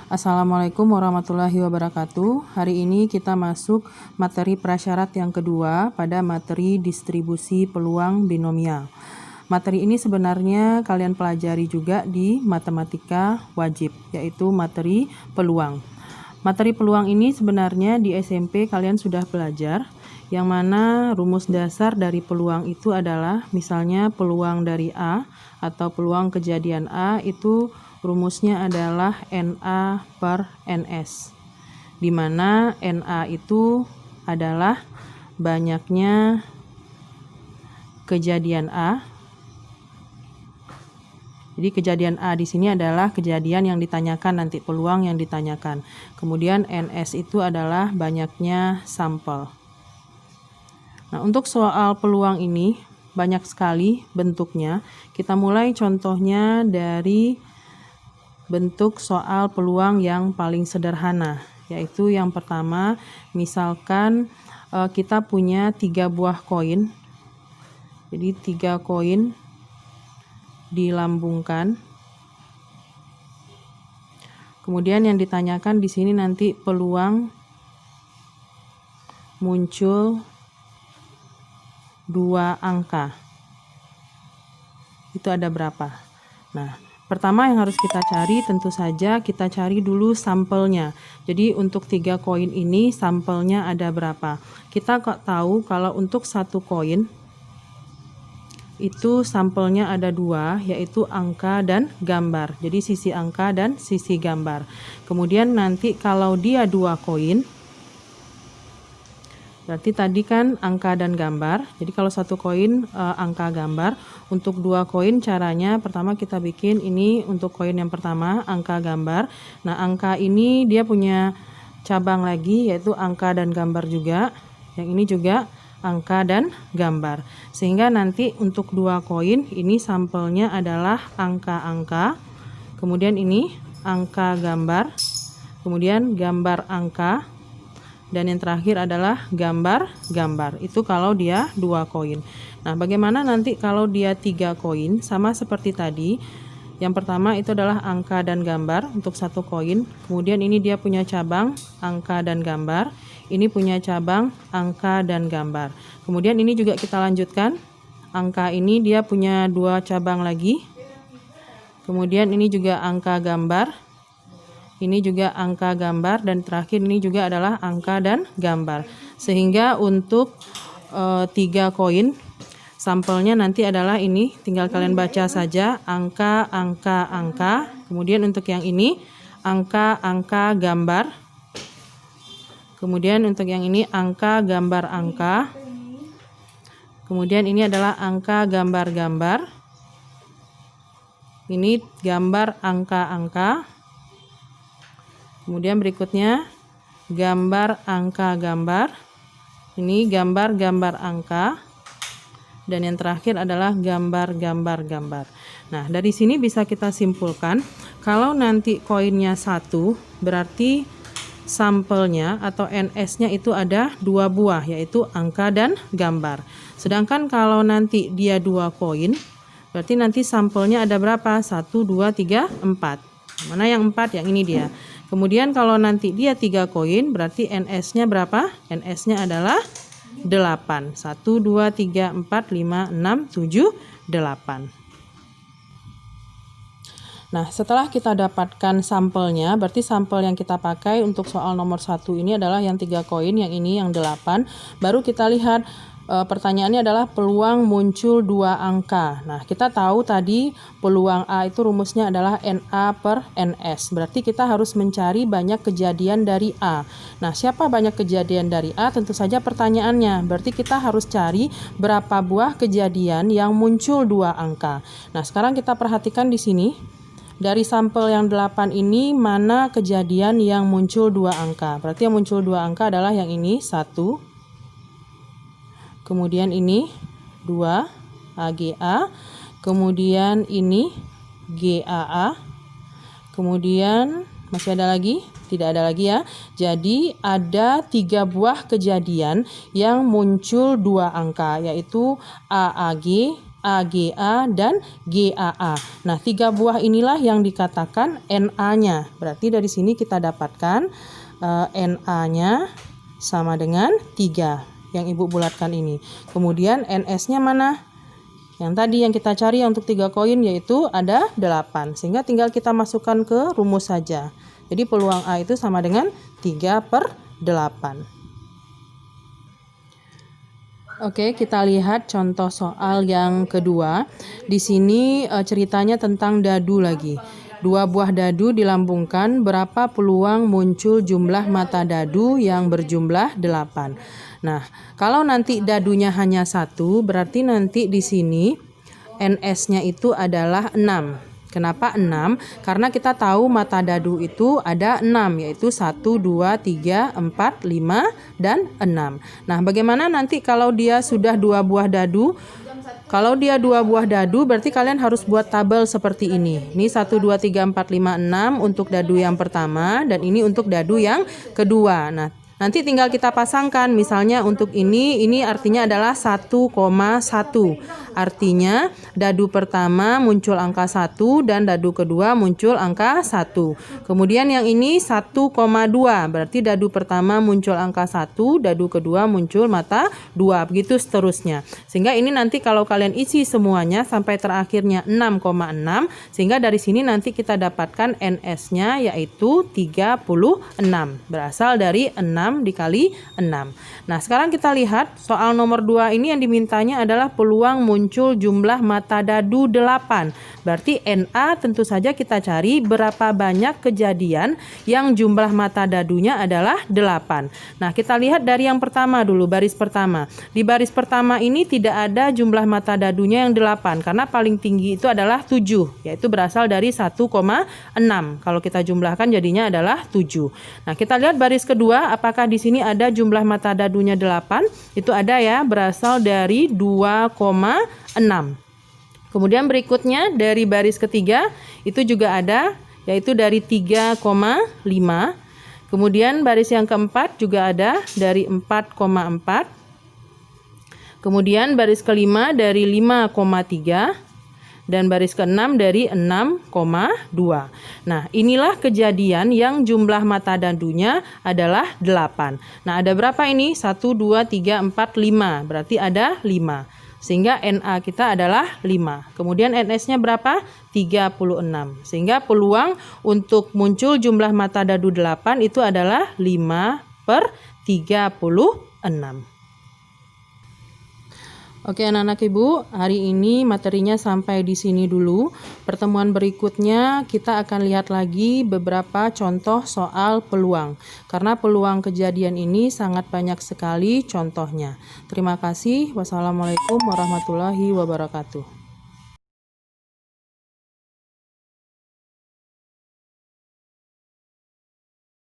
Assalamualaikum warahmatullahi wabarakatuh. Hari ini kita masuk materi prasyarat yang kedua pada materi distribusi peluang binomial. Materi ini sebenarnya kalian pelajari juga di matematika wajib, yaitu materi peluang. Materi peluang ini sebenarnya di SMP kalian sudah belajar, yang mana rumus dasar dari peluang itu adalah misalnya peluang dari A atau peluang kejadian A itu rumusnya adalah NA per NS, di mana NA itu adalah banyaknya kejadian A. Jadi kejadian A di sini adalah kejadian yang ditanyakan, nanti peluang yang ditanyakan. Kemudian NS itu adalah banyaknya sampel. Nah, untuk soal peluang ini banyak sekali bentuknya. Kita mulai contohnya dari bentuk soal peluang yang paling sederhana, yaitu yang pertama, misalkan kita punya 3 buah koin. Jadi 3 koin dilambungkan. Kemudian yang ditanyakan di sini nanti peluang muncul 2 angka. Itu ada berapa? Nah, pertama yang harus kita cari tentu saja kita cari dulu sampelnya. Jadi untuk 3 koin ini sampelnya ada berapa? Kita kok tahu kalau untuk 1 koin itu sampelnya ada 2, yaitu angka dan gambar. Jadi sisi angka dan sisi gambar. Kemudian nanti kalau dia 2 koin, berarti tadi kan angka dan gambar. Jadi kalau 1 koin angka gambar. Untuk 2 koin caranya pertama kita bikin ini untuk koin yang pertama angka gambar. Nah, angka ini dia punya cabang lagi yaitu angka dan gambar juga. Yang ini juga angka dan gambar. Sehingga nanti untuk 2 koin ini sampelnya adalah angka-angka. Kemudian ini angka gambar. Kemudian gambar angka. Dan yang terakhir adalah gambar-gambar. Itu kalau dia 2 koin. Nah, bagaimana nanti kalau dia 3 koin? Sama seperti tadi. Yang pertama itu adalah angka dan gambar untuk 1 koin. Kemudian ini dia punya cabang angka dan gambar. Ini punya cabang angka dan gambar. Kemudian ini juga kita lanjutkan. Angka ini dia punya 2 cabang lagi. Kemudian ini juga angka gambar. Ini juga angka gambar, dan terakhir ini juga adalah angka dan gambar. Sehingga untuk 3 koin sampelnya nanti adalah ini, tinggal kalian baca saja angka, angka, angka. Kemudian untuk yang ini angka, angka, gambar. Kemudian untuk yang ini angka, gambar, angka. Kemudian ini adalah angka, gambar, gambar. Ini gambar, angka, angka. Kemudian berikutnya gambar, angka, gambar. Ini gambar, gambar, angka. Dan yang terakhir adalah gambar, gambar, gambar. Nah, dari sini bisa kita simpulkan kalau nanti koinnya 1 berarti sampelnya atau NS-nya itu ada 2 buah, yaitu angka dan gambar. Sedangkan kalau nanti dia 2 koin berarti nanti sampelnya ada berapa? 1, 2, 3, 4. Mana yang 4? Yang ini dia. Kemudian kalau nanti dia 3 koin berarti NS-nya berapa? NS-nya adalah 8. 1, 2, 3, 4, 5, 6, 7, 8. Nah, setelah kita dapatkan sampelnya, berarti sampel yang kita pakai untuk soal nomor 1 ini adalah yang 3 koin, yang ini yang 8. Baru kita lihat pertanyaannya adalah peluang muncul 2 angka. Nah, kita tahu tadi peluang A itu rumusnya adalah NA per NS. Berarti kita harus mencari banyak kejadian dari A. Nah, siapa banyak kejadian dari A? Tentu saja pertanyaannya. Berarti kita harus cari berapa buah kejadian yang muncul 2 angka. Nah, sekarang kita perhatikan di sini. Dari sampel yang 8 ini mana kejadian yang muncul 2 angka? Berarti yang muncul 2 angka adalah yang ini 1. Kemudian ini 2 AGA, kemudian ini GAA, kemudian masih ada lagi? Tidak ada lagi ya. Jadi ada 3 buah kejadian yang muncul 2 angka, yaitu AAG, AGA, dan GAA. Nah, 3 buah inilah yang dikatakan Na-nya. Berarti dari sini kita dapatkan Na-nya sama dengan 3 yang Ibu bulatkan ini. Kemudian NS-nya mana? Yang tadi yang kita cari untuk 3 koin yaitu ada 8. Sehingga tinggal kita masukkan ke rumus saja. Jadi peluang A itu sama dengan 3/8. Oke, kita lihat contoh soal yang kedua. Di sini ceritanya tentang dadu lagi. 2 buah dadu dilambungkan, berapa peluang muncul jumlah mata dadu yang berjumlah 8. Nah, kalau nanti dadunya hanya 1, berarti nanti di sini NS-nya itu adalah 6. Kenapa 6? Karena kita tahu mata dadu itu ada 6, yaitu 1, 2, 3, 4, 5, dan 6. Nah, bagaimana nanti kalau dia sudah 2 buah dadu? Kalau dia 2 buah dadu, berarti kalian harus buat tabel seperti ini. Ini 1, 2, 3, 4, 5, 6 untuk dadu yang pertama, dan ini untuk dadu yang kedua. Nah, nanti tinggal kita pasangkan. Misalnya untuk ini artinya adalah 1,1. Artinya dadu pertama muncul angka 1 dan dadu kedua muncul angka 1. Kemudian yang ini 1,2. Berarti dadu pertama muncul angka 1, dadu kedua muncul mata 2. Begitu seterusnya. Sehingga ini nanti kalau kalian isi semuanya sampai terakhirnya 6,6. Sehingga dari sini nanti kita dapatkan NS-nya yaitu 36. Berasal dari 6 dikali 6. Nah, sekarang kita lihat soal nomor 2 ini yang dimintanya adalah peluang muncul jumlah mata dadu 8. Berarti NA tentu saja kita cari berapa banyak kejadian yang jumlah mata dadunya adalah 8. Nah, kita lihat dari yang pertama dulu, baris pertama. Di baris pertama ini tidak ada jumlah mata dadunya yang 8 karena paling tinggi itu adalah 7, yaitu berasal dari 1,6. Kalau kita jumlahkan jadinya adalah 7. Nah, kita lihat baris kedua, apakah di sini ada jumlah mata dadunya 8? Itu ada ya, berasal dari 2,6. Kemudian berikutnya dari baris ketiga itu juga ada, yaitu dari 3,5. Kemudian baris yang keempat juga ada dari 4,4. Kemudian baris kelima dari 5,3. Dan baris ke-6 dari 6,2. Nah, inilah kejadian yang jumlah mata dadunya adalah 8. Nah, ada berapa ini? 1, 2, 3, 4, 5. Berarti ada 5. Sehingga NA kita adalah 5. Kemudian NS-nya berapa? 36. Sehingga peluang untuk muncul jumlah mata dadu 8 itu adalah 5/36. Oke anak-anak Ibu, hari ini materinya sampai di sini dulu. Pertemuan berikutnya kita akan lihat lagi beberapa contoh soal peluang. Karena peluang kejadian ini sangat banyak sekali contohnya. Terima kasih. Wassalamualaikum warahmatullahi wabarakatuh.